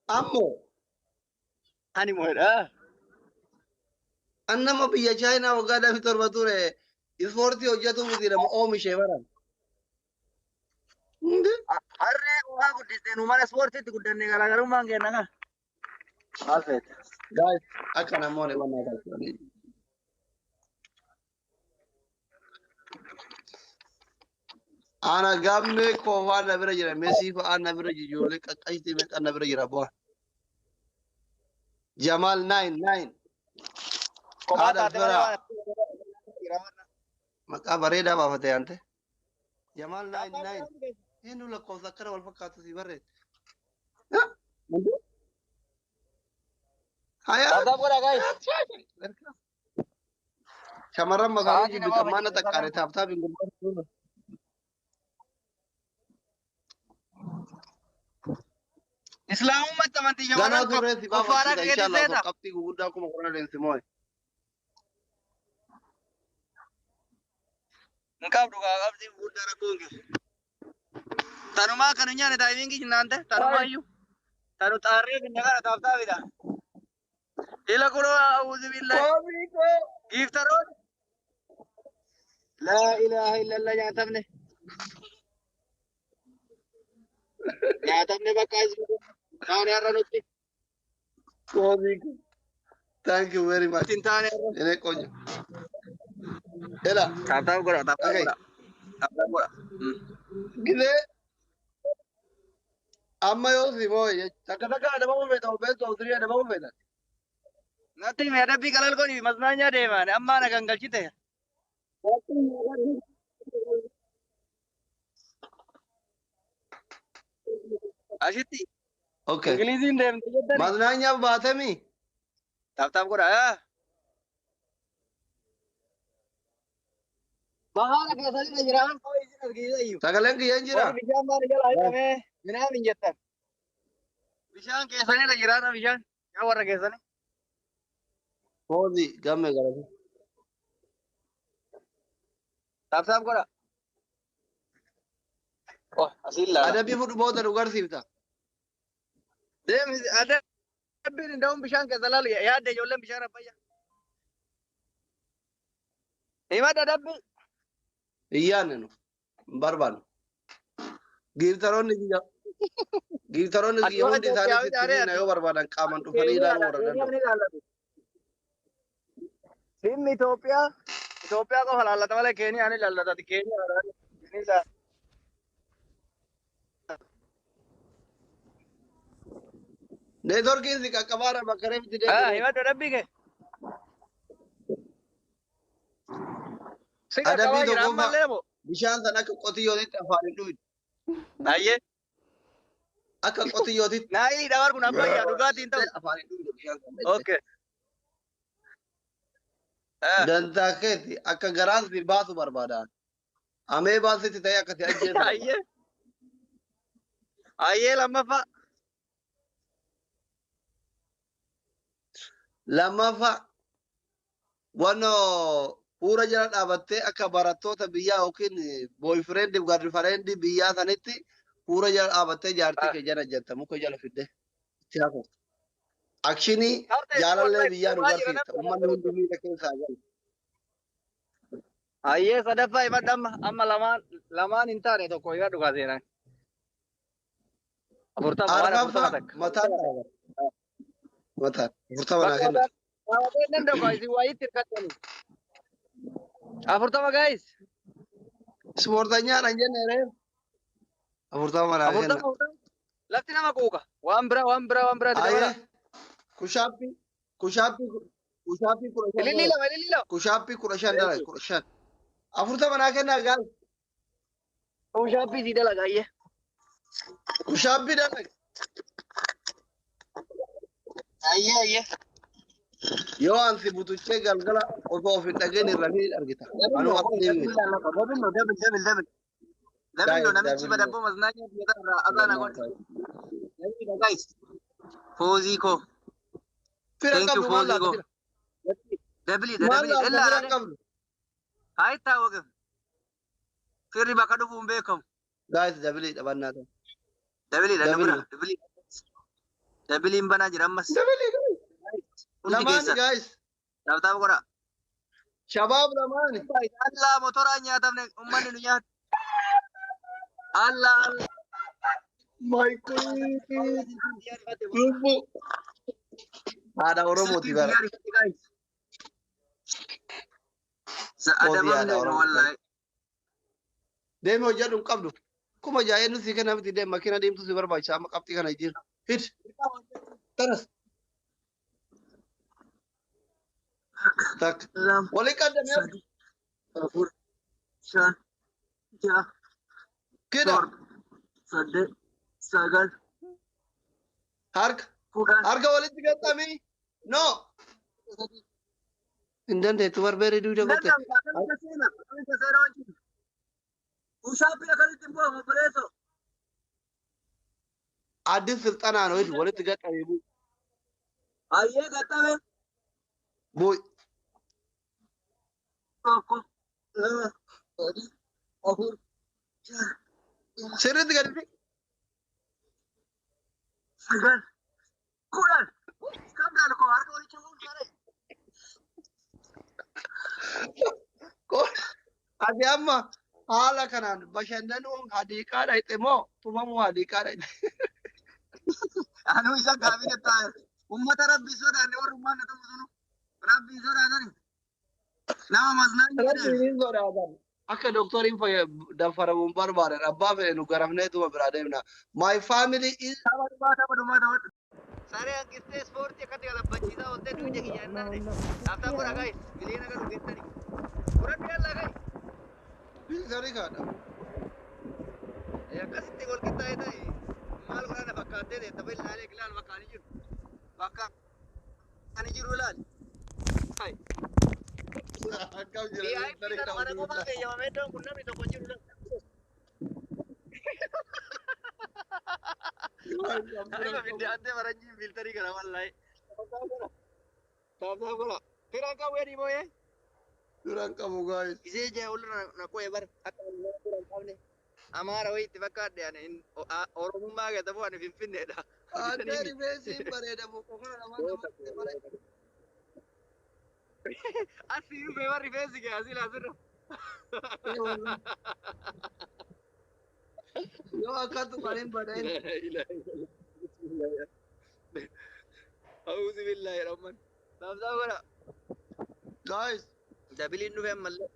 Ammo Ani moeda. annama biyya China waggaa dami torba ture ispoortii hojjetu miti nama oomishe baran. Harre waa guddiste nu mana sportiitti guddanne garaagarummaan kenna kan. Maal feete? Guys, akka namoonni mana galchanii. Ana gamme ko waan na bira jira Messi ko ana bira jira ijoollee qaqqayti meeqa na bira jira bu'aa. Jamal 99 Kophaa haadha taate malee fira waan maqaa bareedaa baafate ante. Jamal 99 eenyu lakkoofsa akkana wal fakkaatu si barreesse. Haya. Taataaf godha guys. Shamarran makaanii jibbitan mana taqqaare taaptaaf hin gurguratu. Islaamummaa amantii Ganaa shamarran turreessi koffaadhaa baafachisa keetti inshallah seeta. qabxii guguddaa akkuma qorra leensi moo'e. Hin qabdu kaa qabxii guddaa rakkoo hin qabu. Tanumaa kan hin nyaanne taayimingi jinnaan ta'e tanumaa iyyuu. Tanu xaarree finna kana taaftaafidha. Ila kunoo awuuzi billahi. Giiftaroon. Laa ilaaha illallah nyaatamne. Nyaatamne bakka asii. Taane har'a nutti. Thank you very much. Ittiin taane har'a. Ini konyo. Ela. Taaftaaf godha taaftaaf Okay. godha. Taaftaaf godha. Gide. Amma yoo si moo'e takka takka adama mufeeta obeetu awudirii adama mufeeta. Natti mee adabbii qalal godhi masnaanyaa deemaan ammaa na gangalchite. Asitti Okay. Ingiliziin deemte jettani. Maznyaanyaaf baatami. Taaftaaf godha. Bahaara keessatti jiraan koo isin argiseeyyu. Sagaleen kiyyaan jira. Warri bishaan baala jalaa hidhamee minaan hin jettan. Bishaan keessanirra jiraata bishaan. Yaa warra keessanii. Poozi gamme garate. Taaftaaf godha. Oh, asiin laala. Adabbii fudhu booda dhugarsiifta. Deemi adabbiin hunda'uun bishaan keessa laalu yaadde ijoolleen bishaan abbayyaa. Himata adabbii. Iyyaanne nu hin barbaannu. Giiftaroonni kiyya hundi isaanii sitti yoo barbaadan qaaman dhufanii ilaaluu warra danda'u. Simmi Itoophiyaa qofa laallata malee Keeniyaan ni laallatati. Keeniyaan Neetworkiin si qaqqabaadha bakka reefti himata adabbii kee. Si Adabbii qaqqabaa jira tokkoffaa. ammallee moo? Bishaan san akka qotiyyootitti afaan hin dhuyin. Baay'ee. Akka qotiyyootitti Naayii dabar kun abbayyaa dhugaatiin ta'u. afaan hin dhuyin bishaan san. Okay. Dantaa keetti akka garaan si baasu barbaadan. Amee baasitti ta'e akka si ajjeesu. Ayyee. Ayyee lammaffaa. Lammaffaa wanno fuula jala dhaabattee akka barattoota biyyaa yookiin booyfireendiif gardifareendii biyyaa sanitti fuula jala dhaabattee jaartii kee jala jetta muka jala fidde itti hafu. Akshinii jaalallee biyyaa nu barsiista. Uummanni hundi miidha keessaa jala. Ayyee sadaffaa himadha amma lamaan hin taane tokko himadhu dhugaa seenaan. Afurtama waan afurtama Arfaffaa takka. mataan dhaabata. Mataan afurtama naa kenna. Dhaabatee danda'u isin waa itti hirkattanii. Afurtama gaayis. Ispoortanyaan an jenne reef. Afurtama naa kenna. Afurtama. Lafti nama quuqa. Waan biraa Ayyee kushaappii kudha Ilillii shan. lama. Kushaappii 15 dalaga 15. Afurtama naa kenna gaal. Kushaappii si dalaga ayyee. Kushaappii dalaga. Ayyee. Yoo ansi butuchee galgala osoo of hin dhageen irra ni argita. Anu akka deebiin. Dabilo namichi badabboo masnaanyaa biyya irraa azana godhe. Dabilo guys. Foozii koo. Fira Thank you qabdu maal foozii koo. laata? Dabili Maal laata fira dallaa. qabdu? Haa ta'u wagam. Firri bakka dhufuun beekamu. Guys dabilii dhabannaa ta'e. Dabili. Dabiliin banaa jira ammas. Dabali Hundi lamaan keessa. guys. Taphataaf godha. Shabaab lamaan. Allah motoraan nyaatamne ummanni nu nyaata. Allah Allah. My queen. Lubbu. Haadha Oromooti bara. Adabamne nu wallahi. Deemi hojjedhu hin qabdu. Kuma jaa'ee nuti kenna miti deemi makiina deemtu si barbaachisa amma qabxii kana jira. Hid. Taras. Tak. Walii qaddamee. Sadi. Afur. Shan. Ja'a. Kida. Saddeet. Sagal. Harka. Kudhan. Harka walitti gaxxamii. No. Hin dandeettu barbeerii duuda qotte. Ushaabii akkasitti hin bu'amu obboleesso. Addis silxanaan ho'itu walitti gaxxamee bu'i. Ayyee gaxxame. Bu'i. Tokko. Lama. Sadii. Afur. Sirriitti gadi fi. Sagal. Kudhan. Kabdaan koo harka walitti fuudhare. Ati amma haala kanaan bashannanuun hadiiqaa dhayxe moo tumamuu hadiiqaa dhayxe? Anu isa gaafii taa'e. Ummata rabbii sodaanne warrummaan na ta'u sunu. Rabbii sodaatani. Nama masnaan jedhee. Rabbiin sodaatan. Akka doktoriin danfaramuun barbaadan abbaa fedhe nu garafneetuma biraa deemna. My family is. Saree hanqistee ispoortii akkatti galabbachiisaa oolte duwja kiyya jennaani. Dhaabtaa godha gaa'e. Biliina galu geessani. Furadhu yallaa gaa'e. Bilzarii kaadha. Akkasitti wal qixxaa'ee ta'e maal godhana fakkaattee ta'e tapha ilaalee ilaal bakka ani jiru. Bakka ani jiru ilaali. Akkam jira VIP kana mana qofaa keeyyamamee ta'u kun namni tokko jiru dha. Arifa fiddaantee faranjiin filtarii kana wallahi. Taaptaa godha. Firaan qabu jedhii mooyee. Duraan qabu gaa'is. Isee jaa ol na qo'ee bar akka firaan qabne. Amaara wayii itti fakkaadde ani Oromummaa keessa bu'u ani Finfinneedha. Adda rifeensiin bareedamu qofana lamaan namatti bareeda. Asii dhufee bar rifeensi kee asii laasirra. Yoo akkatu kan hin badeen. Auzu billahi rahman. Taaptaa godha. Guys. Dabiliin dhufee ammallee.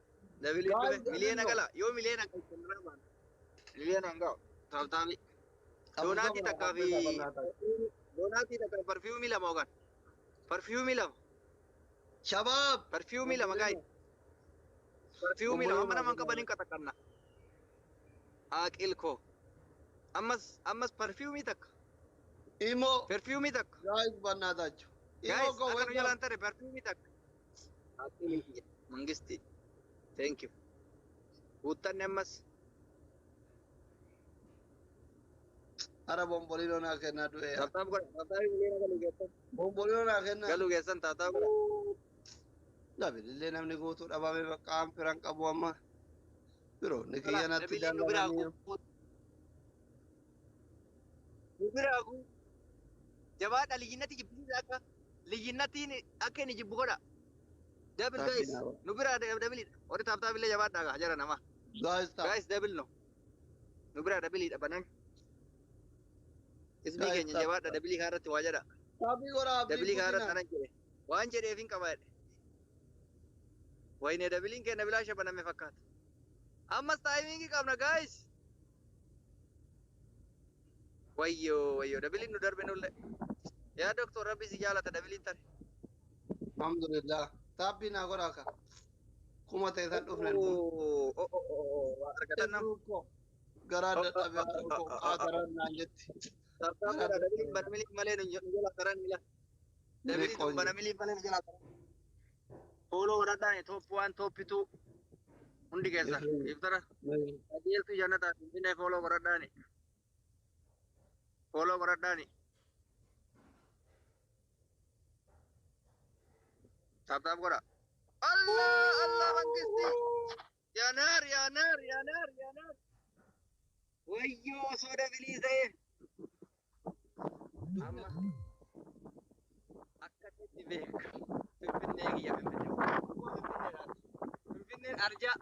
Dabiliin dhufee miliyoona gala. Yoo miliyoona gala. Miliyoona hanga'u. Taaptaabi. Doonaatii takkaa fi doonaatii takkaa parfiyuumii lama yookaan. Parfiyuumii lama. Shabaab. Parfiyuumii lama gaayi. Parfiyuumii lama amma naman qabaniin qaxaqanna. Aqil koo. Ammas parfiyuumii takka. Imo. Parfiyuumii takka. Guys bannaatachu. Guys akka nu jalaan tare parfiyuumii takka. Aqil mangisti. Thank you. Guuttanne ammas. Ara bombolino naa kennaa du'e. Taaptaaf godha. Taaptaaf miliyoona galu geessan. Bombolino naa kennaa. Galu geessan taaptaaf godha. Dabilillee namni guutuu dhabame bakka aan firan qabu amma. Biroo ni kiyya natti Nu biraa ku. Jabaadha liyyinatti jibbisiisa akka liyyinattiin akka inni jibbu godha. Dabil guys. Nu biraa dabiliidha. Warri taaptaaf illee jabaadha gaa jara nama. Guys dabil no. Nu biraa dabiliidha banan. Ismii keenya jabaadha dabilii kaarratti waa jedha. Dabilii kaarratti anan jedhe. Waan jedheef hin qabaadhe. Wayne dabiliin keenya bilaasha baname fakkaata. Ammas taayimingi qabna guys. Wayyo dabiliin nu darbe nulle. Yaa doktor rabbi si jaalata dabiliin tare. Alhamdulillah. Taabbii naa godhaa ka. Kuma ta'e san dhufne. Argatan nam. Garaa dadhabee qaataran naan jetti. Dabiliin banamiliin malee nu jala karan mila. Dabiliin banamiliin malee nu jala karan. Follow godhadhaan top 1 top 2 hundi keessa iftara qajeeltu jannata inni follow godhadhaan taaptaaf godha Allah mangisti yaa naar wayyoo osoo dabilii ta'e Amma akkasitti beeka. Finfinnee kiyya Finfinneen arjaa.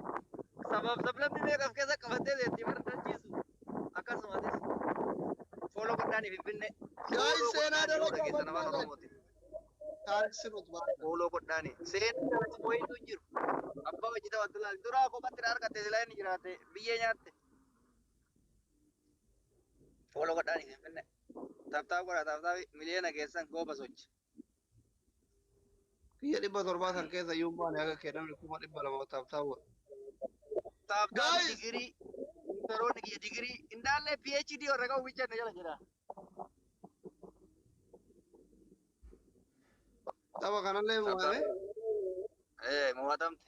Sabab sablamni beekaaf keessa qabatee deetti martachiisu. Akkasumas fooloo godhaanii Finfinnee. Guys, seenaa dalagaa Dhageessan afaan Oromooti. taariksi nuti baay'ee. Fooloo godhaanii. Seenaa wayitu hin jiru. Abbaa hojii ta'u laal. Duraa kophatti argatte silaa inni jiraate biyyee nyaatte. Fooloo godhaanii Finfinnee. Taphtaa godha taphtaa miliyoona keessan gooba sochi. Kiyya 700 san keessa iyyuu baane akka kennamni 200 taa'u. Taphtaa Guys! digirii. Intaroonni kiyya digirii. Indaallee PhD warra qabu bichanne jala jira. Tapha kanallee mo'ame. Mo'atamte.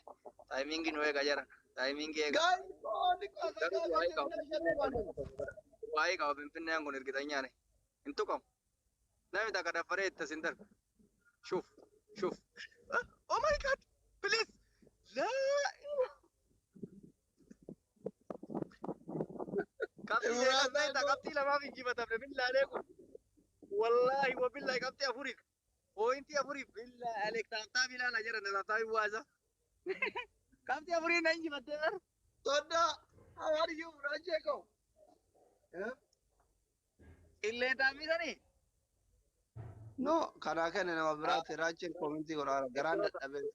Taayimingi nu eega jara. Taayimingi eega. Guys, boonni Waa'ee qaba Finfinneen kun ergitan nyaane. Hin tuqamu. Namni takka daffaree itti asin darba. Shuf. Shuf. Oh my god. Please. Qabxii lamaaf injifatamne billaalee kun. Wallaahi wa billaahi qabxii afuriif. Pointii afuriif billaahi Aleek taaptaa bilaala jira taaptaa biwwaasa. Qabxii afurii na injifattee bar. Soda, how are you, Rajeko? Illee taamisanii. No, karaa kenne nama biraati Rajeen komintii godhaa garaan dadhabee.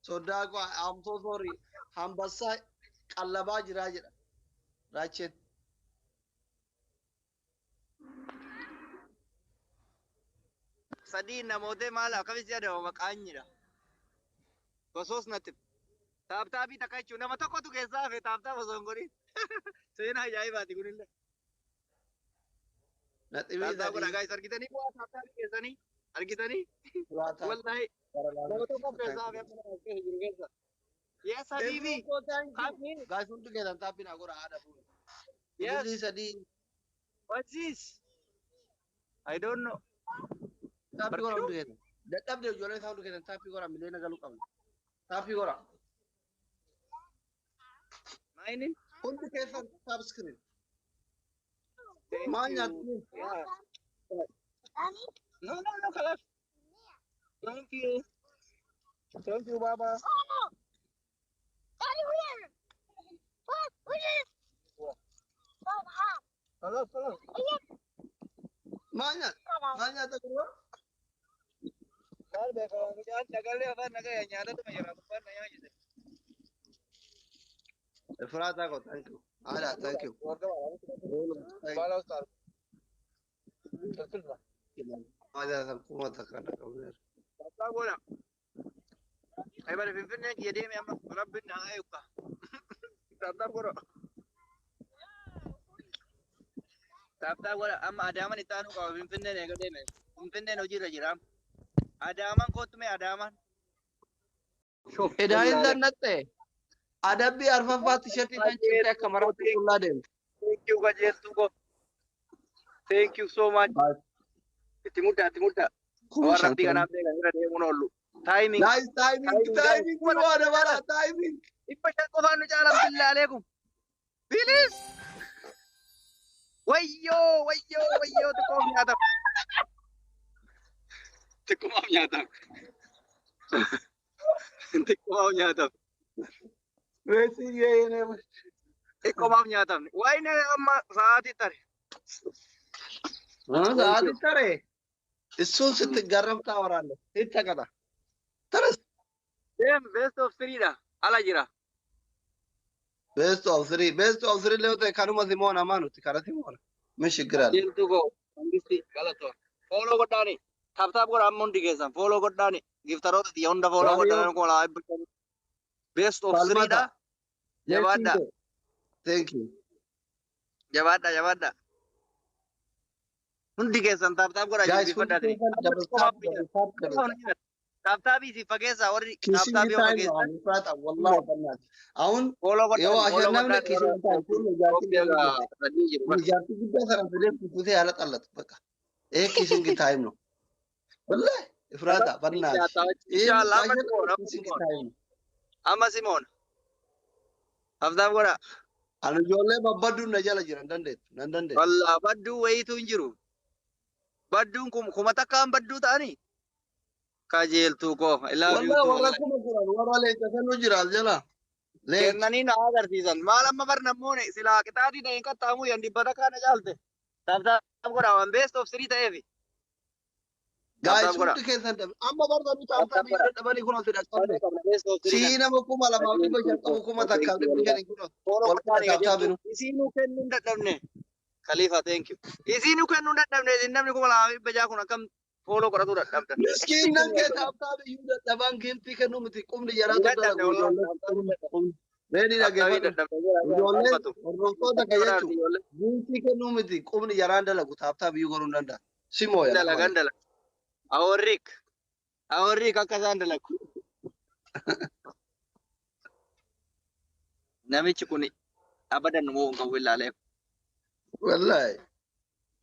Sodaa ko I'm so sorry. Hambassaa qallabaa jiraa jedha. Rajeen. Sadii namootee maal akkamitti jedhama maqaanyidha. Gosoos natti. Taaptaabii takka jechuun nama tokkotu keessaa hafe taaptaa osoo hin godhin. Seenaa ajaa'ibaati kunillee. Naximii Taaptaa godha gaa'is argitanii bu'aa taaptaabii keessanii argitanii. Wallahi nama tokko keessaa hafe amma nama keessa jiru keessa. Yes, Habibi. Guys, hundi keessan taappiin haa godha haadha fuudha. Yes. Sadii sadii. What's this? I don't know. Taappii godha hundi keessan. Dadhabde ijoollee isaa hundi keessan taappii godha miliyoona galuu qabna. Taappii godha. Mining? Hundi keessan subscribe. Maal nyaattu? No, kalas. Thank you. Thank you, Baba. Kalas. Maal nyaata? Maal nyaata gurra? Maal beekamu mucaan dagalee afaan nagaya nyaatatuma jira gubbaan na nyaachise. Efraataa ko, thank you. Haadha, thank you. Baala ustaar. Maal nyaatan kuma takka dhaqabneera. Taaptaa godha. Ay bari Finfinnee kiyya deeme amma rabbiin na haa eegga. Taaptaa godha. Taaptaa godha amma Adaaman itti aanu qaba Finfinneen eega deeme. Finfinneen hojiirra jira. Adaaman kottume Adaaman. Hidaayin zannatte. Adabbii arfaffaa tishertii kan cimtee akka maratti qullaa deemte. Thank you qajeeltuu ko. Thank you so much. Itti muddaa. Waan rabbii kanaaf eega irra deemuun oollu. Timing. Guys, timing waa dabala, timing. Dhibba shan qofaan nu caalan billaalee kun. Bilis! Wayyoo xiqqoof nyaatama. Xiqqoof nyaatama. Weesii yeeyene. Xiqqoof nyaatamne. Wayne amma sa'aatii tare. Sa'aatii tare. Isuun sitti garramtaa waraanne. Hitta qaba. Taras. Deem best of three dha. Ala jira. Best of three lee ta'e kanuma Simoona maanuti kara Simoona. Min shiggiraadha. Jirtu koo. Angisti galatoon. Fooloo godhaani. Taaptaap godha amma hundi keessan. Fooloo godhaani. Giftaroota xiyya hunda fooloo godhaan kun laa eebbisan. Best of three dha. Jabaadha. Thank you. Jabaadha. Hundi keessan taaptaap godha jilbifadhaatini. Taaptaabii si fageessaa warri taaptaabii yoo fageessaa. Wallahi bannaati. Ahun Fooloo yoo godhaan. ashannamne kishin taa'e kun ijaartii guddaa sana fidee kufutee haala xallatu bakka. Kishin gitaayim no. Wallahi ifraata bannaati. Amma Simoon. Taaptaap godha. Ani ijoollee babbadduun na jala jiran nan dandeettu. Wallaa badduu wayiitu hin jiru. Badduun kuma takkaan badduu ta'anii. Kajeeltuu koo ilaa Wallah biutuu warra kuma jiran warra leencatan jira jala. Leenca. kennanii na agarsiisan. Maal amma bar namoonni silaa qixaatii ta'een qaxxaamuu yan dibbata kana caalte. Taaptaap godhaa waan beest of sirii ta'eefi. Guys, Taaptaap godhaa. hundi keessan dhabe. Amma barba nuti amtaa biyya dadhabanii kun ofi dhaqqabne. Beest of sirii Sii nama kuma lamaaf dhibba shan qabu kuma takkaaf dhibba shanii kun wal qaba taabtaa binu. Isiinuu kennuu hin dadhabne. Khalifa thank you. Isiinuu kennuu hin dadhabne isin namni kuma lamaaf dhibba jaha kun akkam fooloo godhatu dadhabdan. Miskiin nan kee taabtaa biyyuu dadhabaan giltii kennuu miti qubni jaraa tokko dha. Reedi dhageeffatu. Ijoollee hordoftoota kee jechuun giltii kennuu miti qubni jaraan dalagu taabtaa biyyuu godhuu hin danda'a. Simoo yaa. Dalagan dalaga. Awarriik akka isaan dalagu. Namichi kun abadan moo hin qabu ilaalee. Wallahi.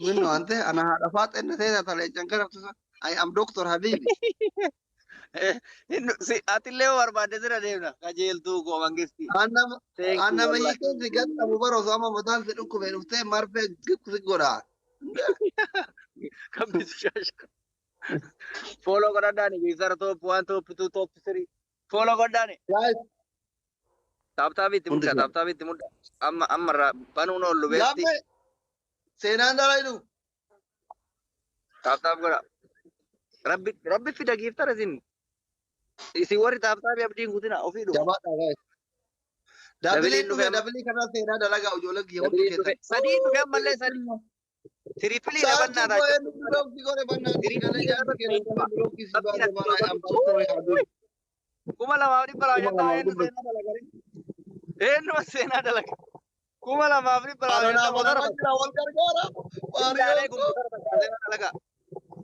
Winno ante ana haadha faaxenne teessa talee cankaraftu san. I am Dr. Habibi. Atillee barbaadde sira deemna qajeeltuu koo mangisti. Annama hiikeessi gadhabu baroosu amma mataan si dhukkube dhuftee marfee gikkusi godhaa. Kabbisu shaasha. Follow godhadhaani geessara top 1 top 2 top 3. Follow godhaani. Guys. Taaptaabitti mudda taaptaabitti mudda. Amma banuun oollu beekti. Gaaffee seenaan dalaynu. Taaptaab godha. Rabbi fida giiftara isin. Isin warri taaptaabii abdiin guutina ofii dhufu. Jabaadha guys. Dabiliin dhufe dabilii kanaa seenaa dalagaa ijoollee kiyya hundi keessatti. Sadii dhufe ammallee sadii. Triplii dhabannaa kuma lamaaf dhibba lama jettaa eenyuma seenaa dalaga. Kuma lamaaf dhibba lama jettaa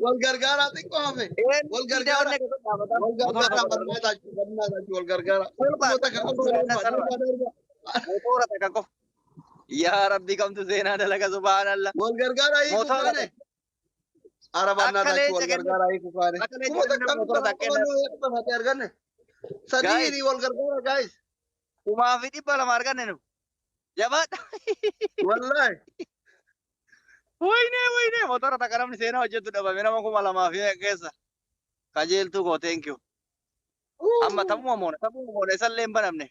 wal gargaaraa xiqqoo hafe. Wal gargaaraa. Wal gargaaraa. Yaa Rabbi kamtu seenaa dalaga subhaanallah. Wal gargaaraa hiiku kaane. Arabaan naadaachi wal gargaaraa hiiku kaane. Kuma takkaan arganne. Sadii wal gargaaraa guys. Kumaa fi dhibba lama arganne nu. Jabaadha. Wallahi. Wayne motora takka namni seenaa hojjetu dhabame nama kuma lamaa fi keessa. Kajeeltuu koo thank you. Amma taphuma moona isallee hin banamne.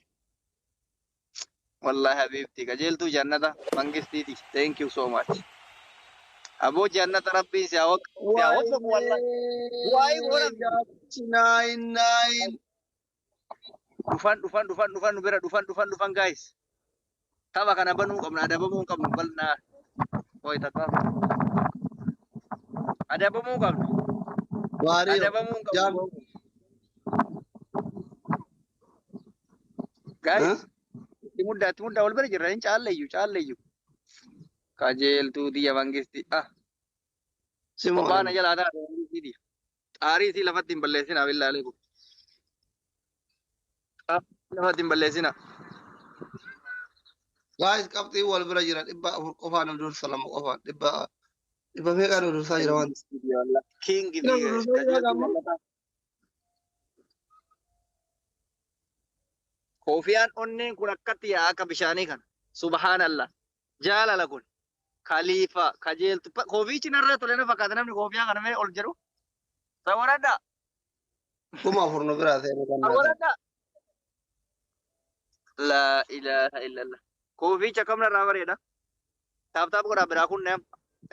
Wallahi habibti kajeeltuu jannata mangistiiti. Thank you so much. Aboo jannata rabbiin si hawwaq. Si hawwaq wallahi. Waa'ee godhan. Dhufan nu bira dhufan guys. Tapha kana banuu qabna adabamuu qabnu bal'inaa. Hoy takka. Adabamuu qabna. Waarii. Adabamuu qabna. Guys. Timudda wal bira jirra hin caalleeyyu. Kajeeltuu xiyya mangisti. Simoo. Baana jalaa taate mangistiiti. Xaarii isii lafatti hin balleessina billaalee kun. Lafatti hin balleessina. Guys qabxii wal bira jira dhibba afur qofaan ol dursa lama qofaan dhibba meeqaan ol dursaa jira waan. King Koofiyaan onneen kun akkatti yaa akka bishaanii kana. Subhaanallah. Jaalala kun. Khalifa kajeeltu. Koofiichi narra tole na fakkaata namni koofiyaa kana mee ol jedhu. Sawaradda. Kuma afur nu biraa ta'e kan. Sawaradda. La ilaha illallah. Koofiicha kam narraa bareeda. Taaptaap godhaa biraa kun neem.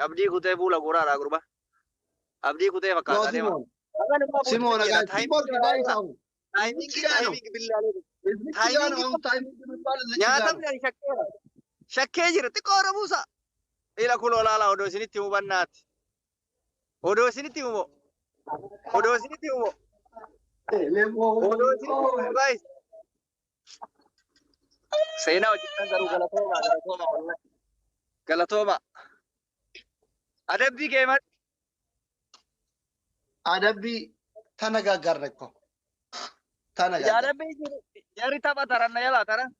Abdii kutee fuula goraadhaa gurba. Abdii kutee fakkaata deema. Simoon Taayimingii billaalee. Nyaatamni ani shakkee jira xiqqoo rabuusa. Ila kuloo laalaa odoo isinitti hubannaati. Odoo isinitti hubo. Guys. Seenaa hojjetan garuu galatooma. Adabbii keemat. Adabbii tana gaggarre ko. Adabbii jarri tapha taranna jalaa taran.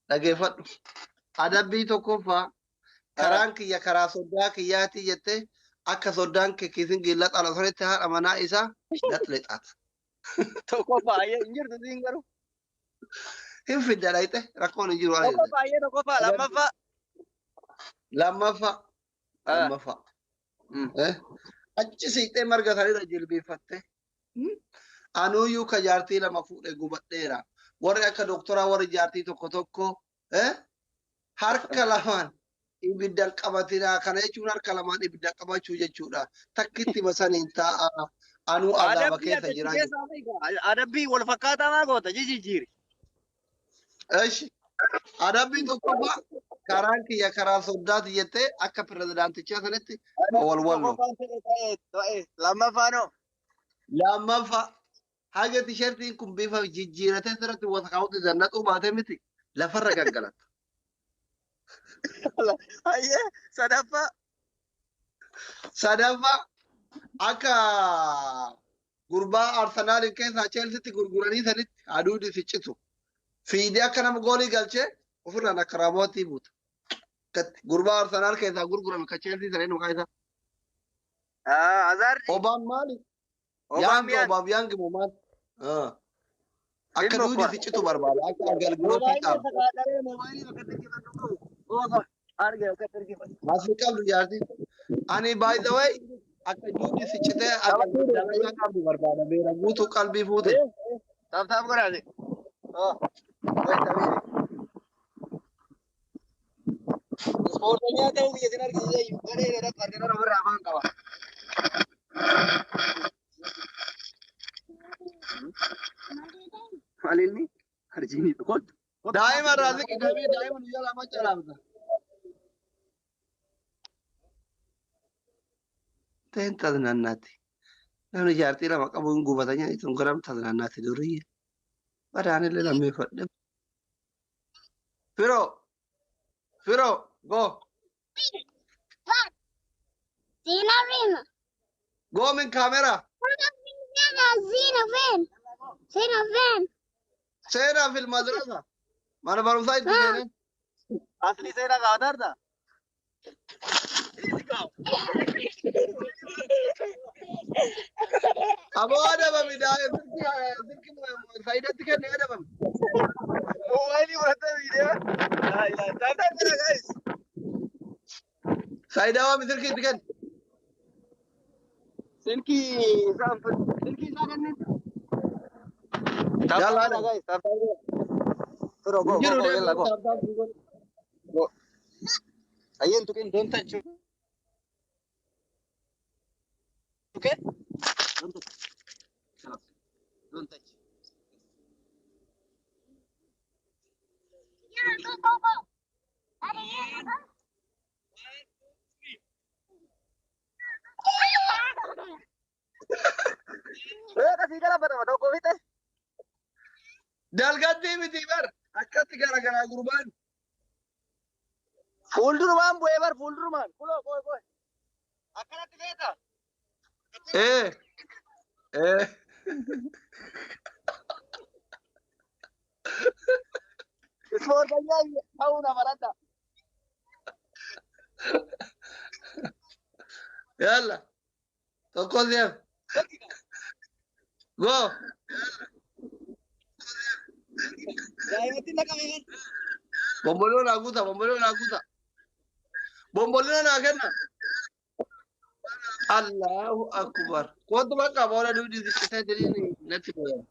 Dhageeffadhu. Adabbii tokkoffaa karaan kiyya karaa soddaa kiyyaati jettee akka soddaan kee kiisin giilla xala sanitti haadha manaa isaa gaxlexaat. Tokkoffaa hin jirtu siin garuu. Hin fidda dhayxe rakkoon hin jiru. Tokkoffaa lammaffaa. Eh? Achi siqxee marga sanirra jilbeeffatte. Anuyyuu ka jaartii lama fuudhee gubadheera. Warri akka doktoraa warri jaartii tokko tokko harka lamaan ibiddan qabatinaa. Kana jechuun harka lamaan ibiddan qabachuu jechuudha. Takkitti masaniin taa'a. Anuu azaaba keessa jira. Adabbii wal fakkaataa maa goota jijjiiri. Eshi adabbii tokkoffaa karaan kiyya karaa soddaati jettee akka pirezidaantichaa sanatti walwallo. Lammaffaanoo. Lammaffaa haga tishertiin kun bifa jijjiiratee sirratti wata kaa'utti zannaquu baatee miti lafarra gangalatta. Ayyee sadaffaa. Sadaffaa akka gurbaa Arsenaaliin keessaa Cheelsiitti gurguranii sanitti aduun ficcitu. Fiidee akka nama goolii galchee ofirraan akka raabootii buuta. Gurbaa Arsenaal keessaa gurgurame ka Cheelsii saniin maqaa isaa. Azaarri. Obaan maali? Yaangi obaaf yaangi moo maali? Akka duudi ficcitu barbaada. Akka agalgilootii qaba. Asii qabdu jaartii. Ani by the way akka duudi ficcitee agalgilootii qabdu barbaada. Beera guutuu qalbii fuute. Taaf godhaate. Ispoorteenyaa ta'uu biyya sin argisiise gadhee dheeraa qarqara ofirraa afaan qaba. Maalinni harjiinii tokkotti. Daa'ima raasiki damee daa'ima guyyaa lama calaamta. Ta'een taznannaatti. Namni jaartii lama qabuun gubatanii sun garam taznannaatti durii. Badaanillee lammeeffadhe. Firo, go. Zina Vin. Go min camera. Zina Vin. Zina Vin. Seenaa fil madrasa. Mana barumsaa itti seeneen. Asli seenaa qaadarta. Aboo adabami daa'ima sirki faayidatti kenne adabami. Mobaayilii fudhatee viidiyoo. Taata jira guys. Faayidaa waami sirki itti kenne? Silkii isaa kenneen. Jaalladha. Guys, taata jira. Firo go Jiru go yalla go. deemu. Go. Ayyeen tuqin don't touch. Okay? Don't touch. Don't touch. Go. Kasih kala pada pada covid eh. Dalgatti miti bar. Akkatti garagaraa gurbaan. Fuuldurumaan bu'ee bar fuuldurumaan. Kuloo boy. Akkanatti beeta. Ispoorteenyaa ta'uu nama radda. Yalla. Tokko siyaaf. Go. Daa'imatti naqamee. Bomboloo naa guuta. Bomboloo naa kenna. Allahu akbar. Kootu bakka boona duudi sikkitee diriini natti fayyada.